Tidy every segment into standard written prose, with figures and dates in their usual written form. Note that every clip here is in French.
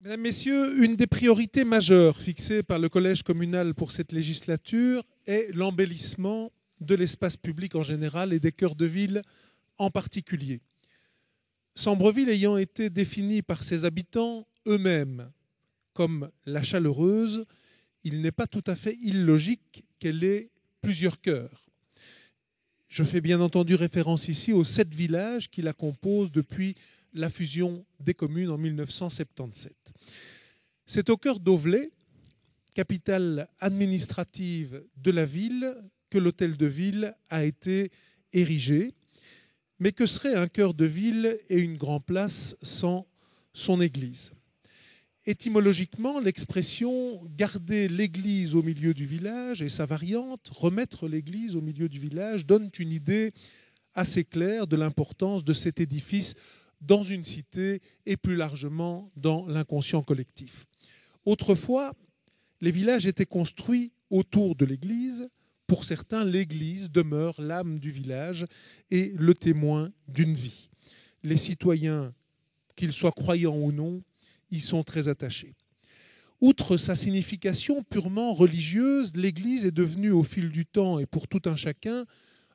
Mesdames, Messieurs, une des priorités majeures fixées par le Collège communal pour cette législature est l'embellissement de l'espace public en général et des cœurs de ville en particulier. Sambreville ayant été définie par ses habitants eux-mêmes comme la chaleureuse, il n'est pas tout à fait illogique qu'elle ait plusieurs cœurs. Je fais bien entendu référence ici aux 7 villages qui la composent depuis la fusion des communes en 1977. C'est au cœur d'Auvelais, capitale administrative de la ville, que l'hôtel de ville a été érigé. Mais que serait un cœur de ville et une grande place sans son église? Étymologiquement, l'expression « garder l'église au milieu du village » et sa variante « remettre l'église au milieu du village » donnent une idée assez claire de l'importance de cet édifice dans une cité et plus largement dans l'inconscient collectif. Autrefois, les villages étaient construits autour de l'église. Pour certains, l'église demeure l'âme du village et le témoin d'une vie. Les citoyens, qu'ils soient croyants ou non, y sont très attachés. Outre sa signification purement religieuse, l'église est devenue au fil du temps et pour tout un chacun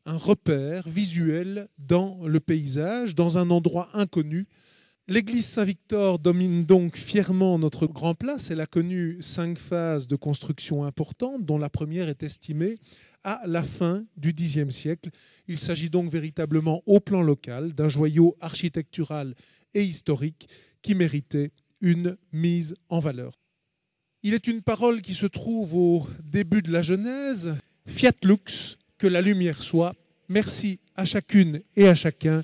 un repère visuel dans le paysage, dans un endroit inconnu. L'église Saint-Victor domine donc fièrement notre Grand Place. Elle a connu 5 phases de construction importantes, dont la première est estimée à la fin du Xe siècle. Il s'agit donc véritablement au plan local d'un joyau architectural et historique qui méritait une mise en valeur. Il est une parole qui se trouve au début de la Genèse. Fiat lux, que la lumière soit. Merci à chacune et à chacun.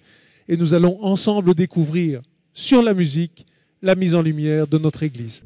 Et nous allons ensemble découvrir sur la musique la mise en lumière de notre Église.